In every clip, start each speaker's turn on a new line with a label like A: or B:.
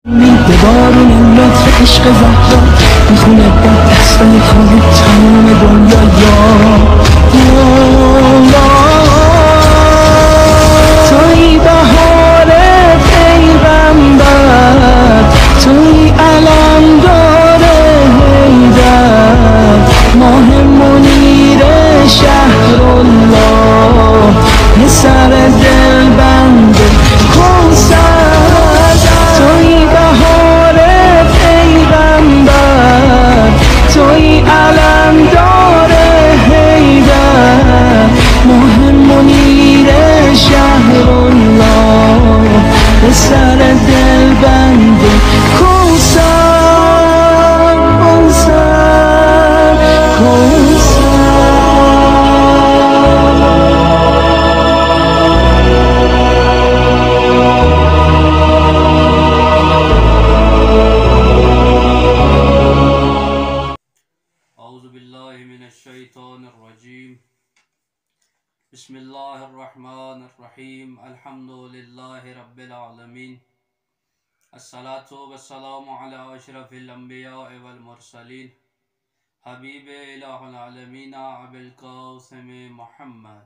A: بارون لطف عشق زهرا میخونه با دستای خالی تمام دنیا یا توی بهار پیغمبر توی علمدار حیدر ماه منیر شهر الله پسر دلبند کوثر توی بهار پیغمبر توی علمدار حیدر ماه منیر شهر الله پسر دلبند کوثر کوثر کوثر
B: اعوذ باللہ من الشیطان الرجیم بسم اللہ الرحمن الرحیم الحمد للہ رب العالمین الصلاة والسلام علی اشرف الانبیاء والمرسلین حبیب الہ العالمین ابی القاسم محمد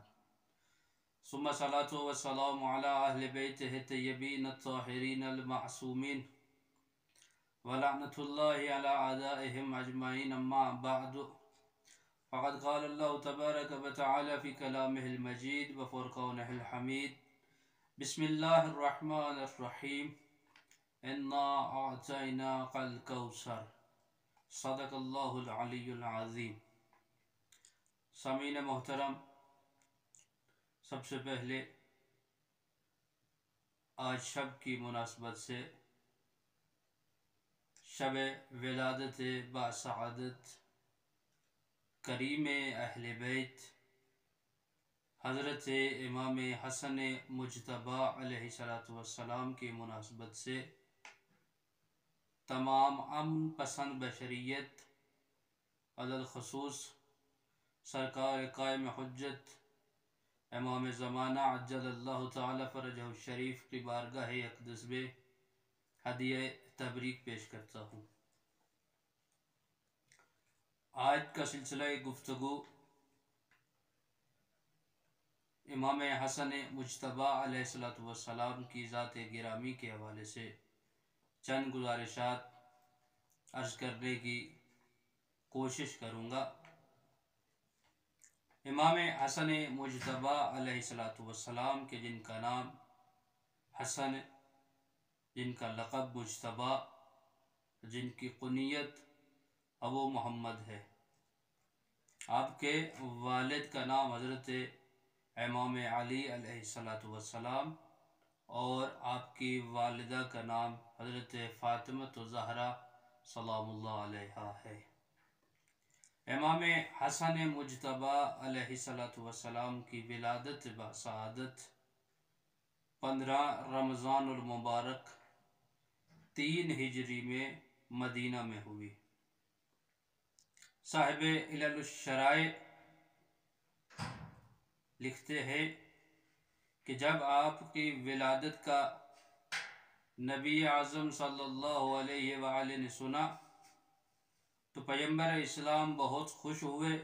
B: ثم صلاة والسلام علی اہل بیتہ الطیبین الطاہرین المعصومین ولعنۃ اللہ علی اعدائہم اجمعین اما بعد فقد قال اللہ تبارک وتعالی فی کلامہ المجید وفرقانہ الحمید بسم اللہ الرحمن الرحیم انا اعطیناک الکوثر صدق اللہ العلی العظیم۔ سامعین محترم، سب سے پہلے آج شب کی مناسبت سے شب ولادت باسعادت کریم اہل بیت حضرت امام حسن مجتبی علیہ السلام کی مناسبت سے تمام امن پسند بشریت علی الخصوص سرکار قائم حجت امام زمانہ عجل اللہ تعالی فرجہ الشریف کی بارگاہ اقدس میں ہدیہ تبریک پیش کرتا ہوں۔ آج کا سلسلہ گفتگو امام حسن مجتبی علیہ السلام کی ذات گرامی کے حوالے سے چند گزارشات عرض کرنے کی کوشش کروں گا۔ امام حسن مجتبی علیہ السلام کے جن کا نام حسن، جن کا لقب مجتبی، جن کی کنیت ابو محمد ہے، آپ کے والد کا نام حضرت امام علی علیہ السلام اور آپ کی والدہ کا نام حضرت فاطمہ الزہرا سلام اللہ علیہا ہے۔ امام حسن مجتبی علیہ السلام کی ولادت بسعادت 15 رمضان المبارک 3 ہجری میں مدینہ میں ہوئی۔ صاحب علل الشرائع لکھتے ہیں کہ جب آپ کی ولادت کا نبی اعظم صلی اللہ علیہ وآلہ نے سنا تو پیغمبر اسلام بہت خوش ہوئے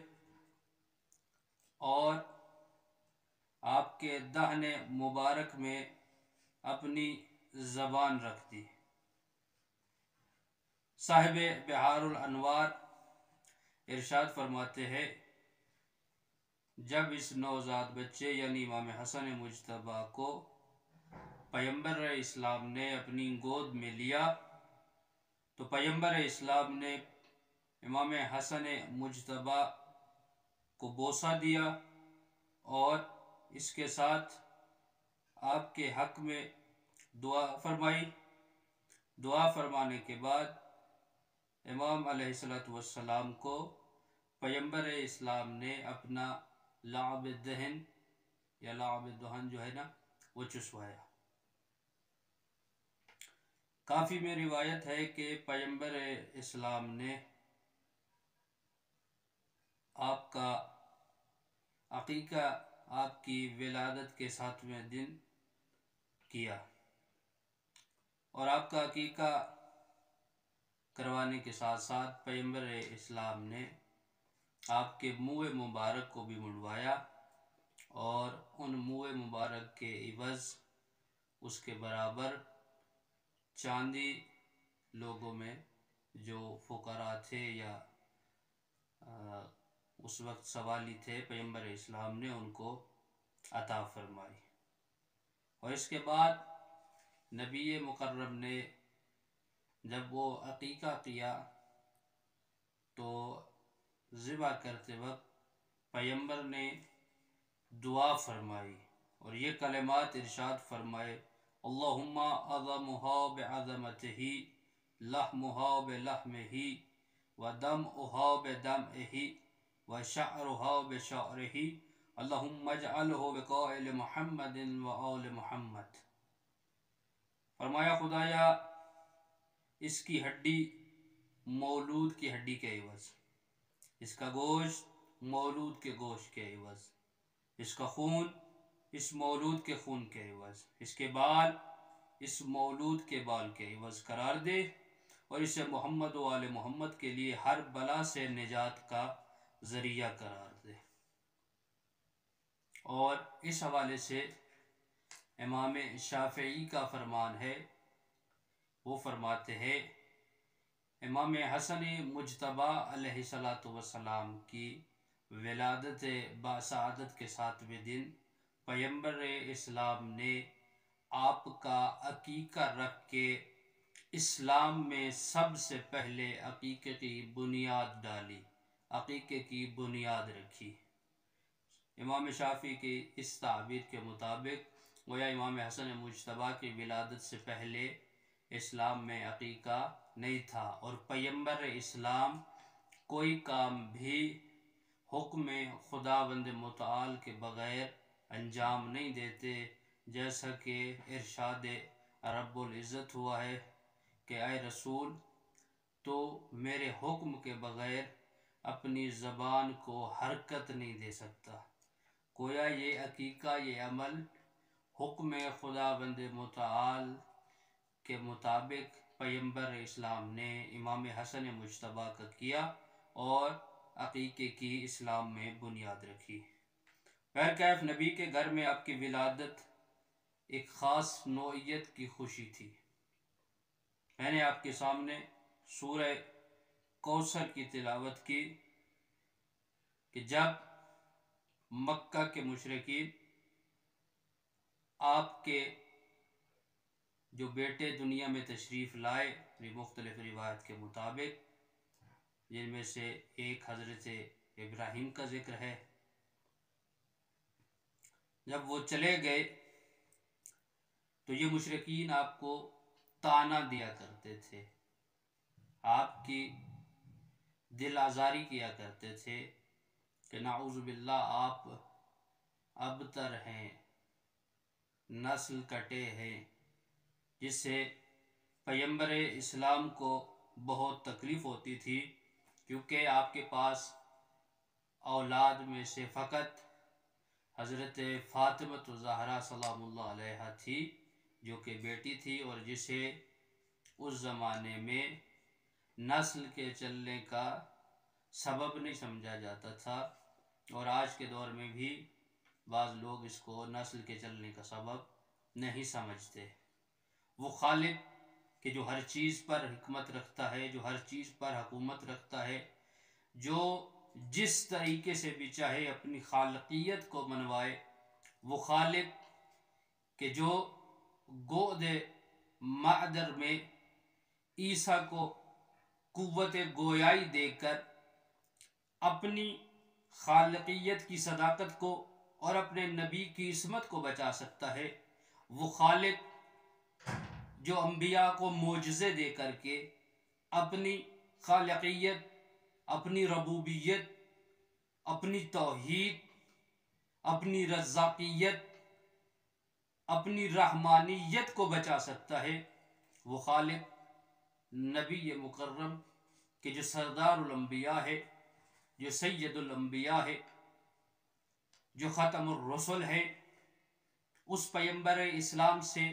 B: اور آپ کے دہن مبارک میں اپنی زبان رکھ دی۔ صاحب بحار الانوار ارشاد فرماتے ہیں جب اس نوزاد بچے یعنی امام حسن مجتبی کو پیغمبر اسلام نے اپنی گود میں لیا تو پیغمبر اسلام نے امام حسن مجتبی کو بوسہ دیا اور اس کے ساتھ آپ کے حق میں دعا فرمائی۔ دعا فرمانے کے بعد امام علیہ السلام کو پیغمبر اسلام نے اپنا لعب دہن یا لعب دہن جو ہے نا وہ چسوایا۔ کافی میں روایت ہے کہ پیغمبر اسلام نے آپ کا عقیقہ آپ کی ولادت کے 7ویں دن کیا۔ اور آپ کا عقیقہ کروانے کے ساتھ ساتھ پیغمبر اسلام نے آپ کے منہ مبارک کو بھی منڈوایا اور ان منہ مبارک کے عوض اس کے برابر چاندی لوگوں میں جو فقراء تھے یا اس وقت سوالی تھے پیغمبر اسلام نے ان کو عطا فرمائی۔ اور اس کے بعد نبی مکرم نے جب وہ عقیقہ کیا تو ذبح کرتے وقت پیغمبر نے دعا فرمائی اور یہ کلمات ارشاد فرمائے، اللہم اعظمها بعظمتہ لحمها بلحمہ ودمعها بدمعہ وشعرها بشعرہ اللہم اجعلہ بقائل محمد وآل محمد۔ فرمایا خدایا اس کی ہڈی مولود کی ہڈی کے عوض، اس کا گوشت مولود کے گوشت کے عوض، اس کا خون اس مولود کے خون کے عوض، اس کے بال اس مولود کے بال کے عوض قرار دے، اور اسے محمد و آل محمد کے لیے ہر بلا سے نجات کا ذریعہ قرار دے۔ اور اس حوالے سے امام شافعی کا فرمان ہے، وہ فرماتے ہیں امام حسن مجتبیٰ علیہ السلام کی ولادت باسعادت کے 7ویں دن پیغمبر اسلام نے آپ کا عقیقہ رکھ کے اسلام میں سب سے پہلے عقیقے کی بنیاد ڈالی، عقیقے کی بنیاد رکھی۔ امام شافعی کی اس تعبیر کے مطابق گویا امام حسن مجتبیٰ کی ولادت سے پہلے اسلام میں عقیقہ نہیں تھا، اور پیغمبر اسلام کوئی کام بھی حکم خداوند متعال کے بغیر انجام نہیں دیتے، جیسا کہ ارشاد رب العزت ہوا ہے کہ اے رسول تو میرے حکم کے بغیر اپنی زبان کو حرکت نہیں دے سکتا۔ گویا یہ عقیقہ، یہ عمل حکم خداوند متعال کے مطابق پیغمبر اسلام نے امام حسن مجتبیٰ کا کیا اور عقیقے کی اسلام میں بنیاد رکھی۔ بہرکیف نبی کے گھر میں آپ کی ولادت ایک خاص نوعیت کی خوشی تھی۔ میں نے آپ کے سامنے سورہ کوثر کی تلاوت کی کہ جب مکہ کے مشرکین آپ کے جو بیٹے دنیا میں تشریف لائے مختلف روایت کے مطابق، جن میں سے ایک حضرت ابراہیم کا ذکر ہے، جب وہ چلے گئے تو یہ مشرکین آپ کو طعنہ دیا کرتے تھے، آپ کی دل آزاری کیا کرتے تھے کہ نعوذ باللہ آپ ابتر ہیں، نسل کٹے ہیں، جس سے پیغمبر اسلام کو بہت تکلیف ہوتی تھی، کیونکہ آپ کے پاس اولاد میں سے فقط حضرت فاطمہ الزہرا سلام اللہ علیہا تھی، جو کہ بیٹی تھی اور جسے اس زمانے میں نسل کے چلنے کا سبب نہیں سمجھا جاتا تھا، اور آج کے دور میں بھی بعض لوگ اس کو نسل کے چلنے کا سبب نہیں سمجھتے۔ وہ خالق کہ جو ہر چیز پر حکمت رکھتا ہے، جو ہر چیز پر حکومت رکھتا ہے، جو جس طریقے سے بھی چاہے اپنی خالقیت کو منوائے، وہ خالق کہ جو گود معدر میں عیسیٰ کو قوت گویائی دے کر اپنی خالقیت کی صداقت کو اور اپنے نبی کی عصمت کو بچا سکتا ہے، وہ خالق جو انبیاء کو معجزے دے کر کے اپنی خالقیت، اپنی ربوبیت، اپنی توحید، اپنی رزاقیت، اپنی رحمانیت کو بچا سکتا ہے، وہ خالق نبی مکرم کہ جو سردار الانبیاء ہے، جو سید الانبیاء ہے، جو ختم الرسل ہے، اس پیغمبر اسلام سے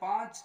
B: 5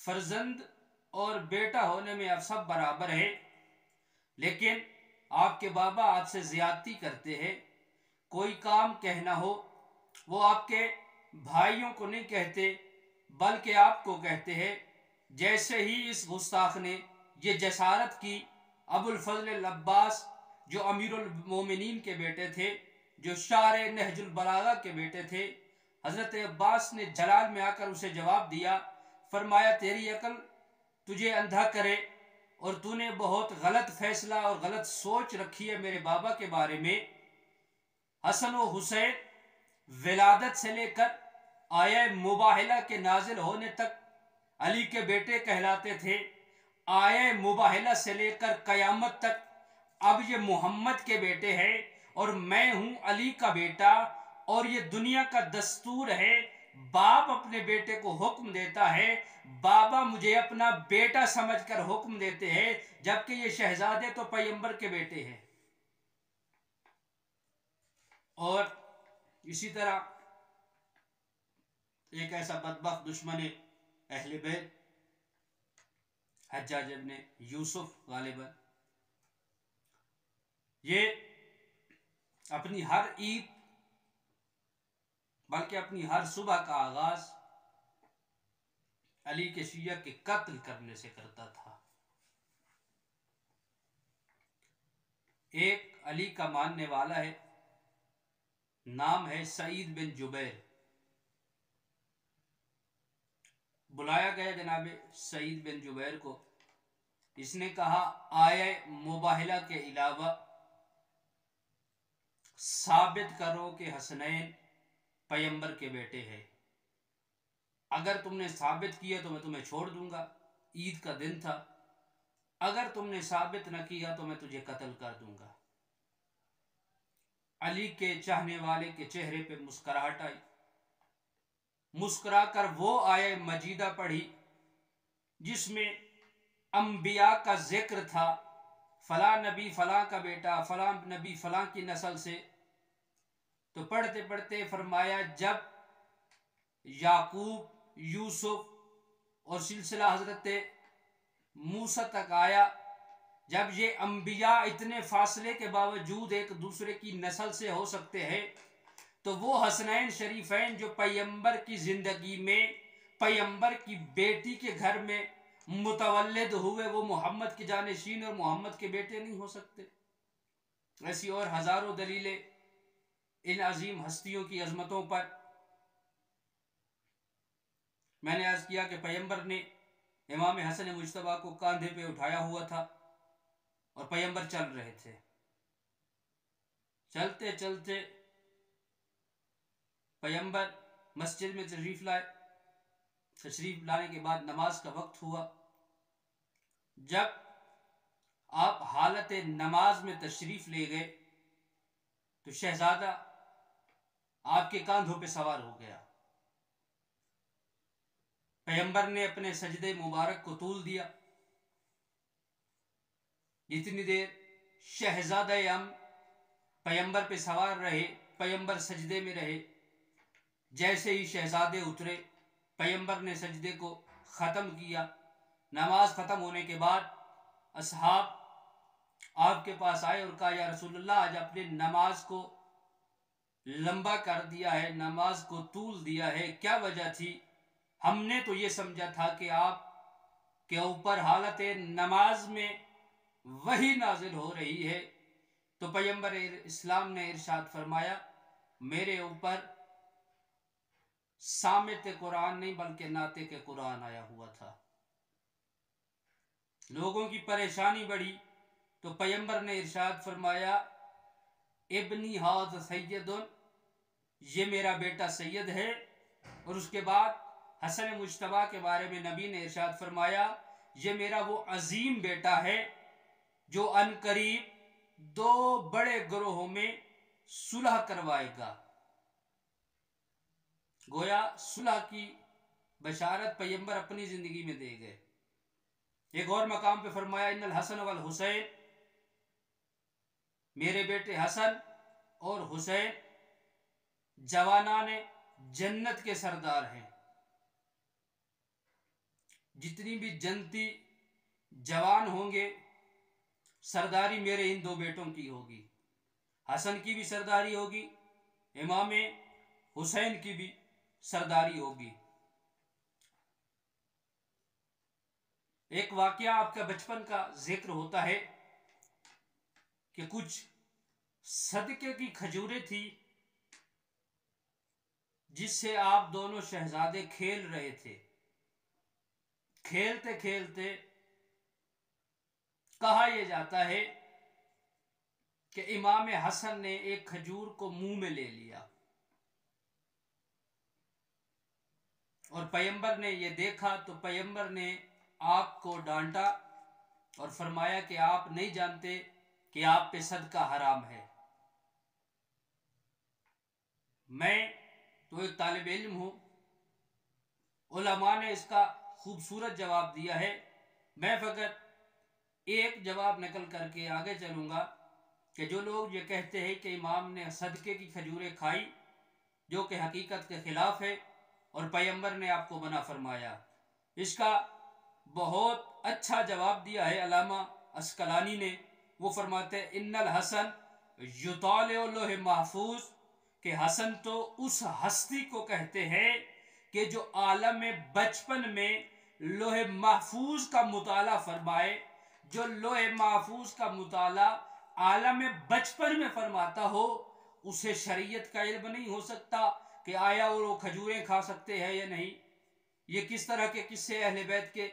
B: فرزند اور بیٹا ہونے میں آپ سب برابر ہیں، لیکن آپ کے بابا آپ سے زیادتی کرتے ہیں۔ کوئی کام کہنا ہو وہ آپ کے بھائیوں کو نہیں کہتے بلکہ آپ کو کہتے ہیں۔ جیسے ہی اس گستاخ نے یہ جسارت کی، ابو الفضل العباس جو امیر المومنین کے بیٹے تھے، جو شارح نہج البلاغہ کے بیٹے تھے، حضرت عباس نے جلال میں آ کر اسے جواب دیا، فرمایا تیری عقل تجھے اندھا کرے، اور تو نے بہت غلط فیصلہ اور غلط سوچ رکھی ہے میرے بابا کے بارے میں۔ حسن و حسین ولادت سے لے کر آیہ مباہلہ کے نازل ہونے تک علی کے بیٹے کہلاتے تھے، آیہ مباہلہ سے لے کر قیامت تک اب یہ محمد کے بیٹے ہیں، اور میں ہوں علی کا بیٹا، اور یہ دنیا کا دستور ہے، باپ اپنے بیٹے کو حکم دیتا ہے، بابا مجھے اپنا بیٹا سمجھ کر حکم دیتے ہیں، جبکہ یہ شہزادے تو پیغمبر کے بیٹے ہیں۔ اور اسی طرح ایک ایسا بدبخت دشمن اہل بیت، حجاج ابن یوسف غالباً، یہ اپنی ہر عید بلکہ اپنی ہر صبح کا آغاز علی کے شیعہ کے قتل کرنے سے کرتا تھا۔ ایک علی کا ماننے والا ہے، نام ہے سعید بن جبیر، بلایا گیا جناب سعید بن جبیر کو، اس نے کہا آیہ مباہلہ کے علاوہ ثابت کرو کہ حسنین پیغمبر کے بیٹے ہیں، اگر تم نے ثابت کیا تو میں تمہیں چھوڑ دوں گا، عید کا دن تھا، اگر تم نے ثابت نہ کیا تو میں تجھے قتل کر دوں گا۔ علی کے چاہنے والے کے چہرے پہ مسکراہٹ آئی، مسکرا کر وہ آیہ مجیدہ پڑھی جس میں انبیاء کا ذکر تھا، فلاں نبی فلاں کا بیٹا، فلاں نبی فلاں کی نسل سے۔ تو پڑھتے پڑھتے فرمایا جب یعقوب، یوسف اور سلسلہ حضرت موسیٰ تک آیا، جب یہ انبیاء اتنے فاصلے کے باوجود ایک دوسرے کی نسل سے ہو سکتے ہیں، تو وہ حسنین شریفین جو پیغمبر کی زندگی میں پیغمبر کی بیٹی کے گھر میں متولد ہوئے، وہ محمد کے جانشین اور محمد کے بیٹے نہیں ہو سکتے؟ ایسی اور ہزاروں دلیلیں ان عظیم ہستیوں کی عظمتوں پر۔ میں نے عرض کیا کہ پیغمبر نے امام حسن مجتبیٰ کو کاندھے پہ اٹھایا ہوا تھا اور پیغمبر چل رہے تھے، چلتے چلتے پیغمبر مسجد میں تشریف لائے، تشریف لانے کے بعد نماز کا وقت ہوا، جب آپ حالت نماز میں تشریف لے گئے تو شہزادہ آپ کے کاندھوں پہ سوار ہو گیا، پیغمبر نے اپنے سجدے مبارک کو طول دیا، جتنی دیر شہزادہ پیغمبر پہ سوار رہے، پیغمبر سجدے میں رہے، جیسے ہی شہزادے اترے پیغمبر نے سجدے کو ختم کیا، نماز ختم ہونے کے بعد اصحاب آپ کے پاس آئے اور کہا یا رسول اللہ آج اپنے نماز کو لمبا کر دیا ہے، نماز کو طول دیا ہے، کیا وجہ تھی؟ ہم نے تو یہ سمجھا تھا کہ آپ کے اوپر حالت نماز میں وحی نازل ہو رہی ہے۔ تو پیغمبر اسلام نے ارشاد فرمایا میرے اوپر سامت قرآن نہیں بلکہ ناطق قرآن آیا ہوا تھا۔ لوگوں کی پریشانی بڑھی تو پیغمبر نے ارشاد فرمایا ابنی ھذا سید، یہ میرا بیٹا سید ہے، اور اس کے بعد حسن مجتبیٰ کے بارے میں نبی نے ارشاد فرمایا یہ میرا وہ عظیم بیٹا ہے جو عنقریب 2 بڑے گروہوں میں صلح کروائے گا۔ گویا صلح کی بشارت پیغمبر اپنی زندگی میں دے گئے۔ ایک اور مقام پہ فرمایا ان الحسن والحسین، میرے بیٹے حسن اور حسین جوانان جنت کے سردار ہیں۔ جتنی بھی جنتی جوان ہوں گے سرداری میرے ان دو بیٹوں کی ہوگی، حسن کی بھی سرداری ہوگی، امام حسین کی بھی سرداری ہوگی۔ ایک واقعہ آپ کا بچپن کا ذکر ہوتا ہے کہ کچھ صدقے کی کھجوریں تھی جس سے آپ دونوں شہزادے کھیل رہے تھے۔ کھیلتے کھیلتے کہا یہ جاتا ہے کہ امام حسن نے ایک کھجور کو منہ میں لے لیا اور پیغمبر نے یہ دیکھا تو پیغمبر نے آپ کو ڈانٹا اور فرمایا کہ آپ نہیں جانتے کہ آپ پہ صدقہ حرام ہے۔ میں تو ایک طالب علم ہوں، علماء نے اس کا خوبصورت جواب دیا ہے، میں فقط ایک جواب نقل کر کے آگے چلوں گا کہ جو لوگ یہ کہتے ہیں کہ امام نے صدقے کی کھجوریں کھائی جو کہ حقیقت کے خلاف ہے اور پیغمبر نے آپ کو منع فرمایا، اس کا بہت اچھا جواب دیا ہے علامہ عسقلانی نے۔ وہ فرماتے ہیں ان الحسن یطالع لوح محفوظ، کہ حسن تو اس ہستی کو کہتے ہیں کہ جو عالم بچپن میں لوح محفوظ کا مطالعہ فرمائے۔ جو لوح محفوظ کا مطالعہ عالم بچپن میں فرماتا ہو اسے شریعت کا علم نہیں ہو سکتا کہ آیا وہ کھجوریں کھا سکتے ہیں یا نہیں۔ یہ کس طرح کے قصے اہل بیت کے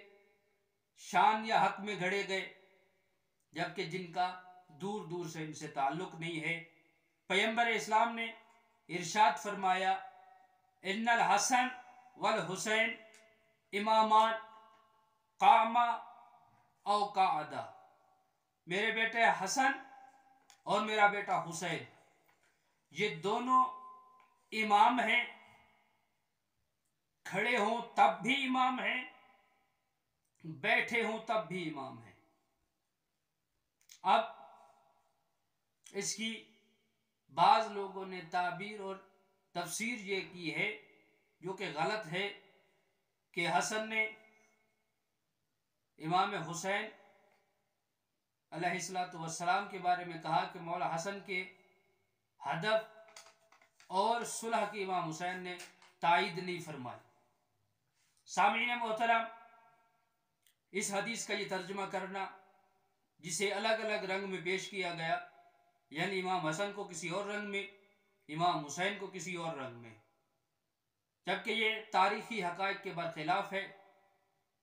B: شان یا حق میں گھڑے گئے جبکہ جن کا دور دور سے ان سے تعلق نہیں ہے۔ پیغمبر اسلام نے ارشاد فرمایا ان الحسن والحسین امامان قاما او قعدا، میرے بیٹے حسن اور میرا بیٹا حسین یہ دونوں امام ہیں، کھڑے ہوں تب بھی امام ہیں، بیٹھے ہوں تب بھی امام ہیں۔ اب اس کی بعض لوگوں نے تعبیر اور تفسیر یہ کی ہے جو کہ غلط ہے کہ حسن نے امام حسین علیہ السلام کے بارے میں کہا کہ مولا حسن کے ہدف اور صلح کی امام حسین نے تائید نہیں فرمائی۔ سامعین محترم، اس حدیث کا یہ ترجمہ کرنا جسے الگ الگ رنگ میں پیش کیا گیا، یعنی امام حسن کو کسی اور رنگ میں، امام حسین کو کسی اور رنگ میں، جبکہ یہ تاریخی حقائق کے برخلاف ہے۔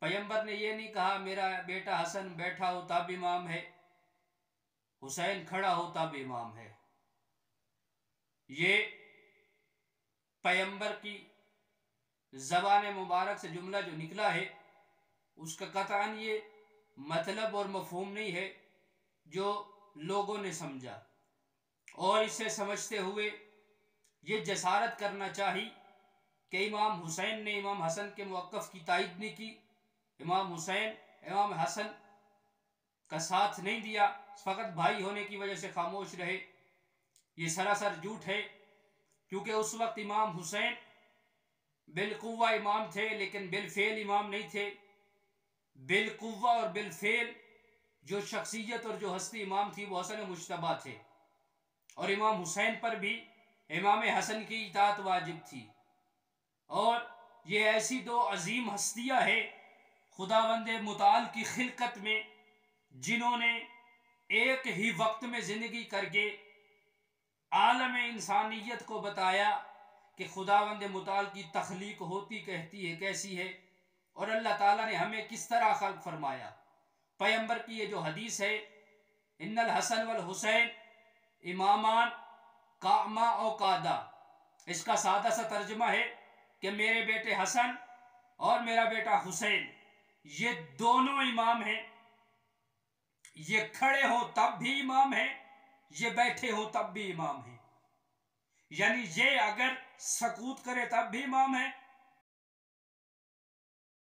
B: پیغمبر نے یہ نہیں کہا میرا بیٹا حسن بیٹھا ہو تب امام ہے، حسین کھڑا ہو تب امام ہے۔ یہ پیغمبر کی زبان مبارک سے جملہ جو نکلا ہے اس کا قطعاً یہ مطلب اور مفہوم نہیں ہے جو لوگوں نے سمجھا، اور اسے سمجھتے ہوئے یہ جسارت کرنا چاہی کہ امام حسین نے امام حسن کے موقف کی تائید نہیں کی، امام حسین امام حسن کا ساتھ نہیں دیا، فقط بھائی ہونے کی وجہ سے خاموش رہے، یہ سراسر جھوٹ ہے۔ کیونکہ اس وقت امام حسین بالقوہ امام تھے لیکن بالفعل امام نہیں تھے۔ بالقوہ اور بالفعل جو شخصیت اور جو ہستی امام تھی وہ حسن مجتبیٰ تھے، اور امام حسین پر بھی امام حسن کی اطاعت واجب تھی۔ اور یہ ایسی دو عظیم ہستیاں ہیں خداوند متعال کی خلقت میں جنہوں نے ایک ہی وقت میں زندگی کر کے عالم انسانیت کو بتایا کہ خداوند متعال کی تخلیق ہوتی کہتی ہے کیسی ہے اور اللہ تعالیٰ نے ہمیں کس طرح خلق فرمایا۔ پیغمبر کی یہ جو حدیث ہے ان الحسن والحسین امامان قاما او قادا، اس کا سادہ سا ترجمہ ہے کہ میرے بیٹے حسن اور میرا بیٹا حسین یہ دونوں امام ہیں، یہ کھڑے ہوں تب بھی امام ہیں، یہ بیٹھے ہوں تب بھی امام ہیں، یعنی یہ اگر سکوت کرے تب بھی امام ہے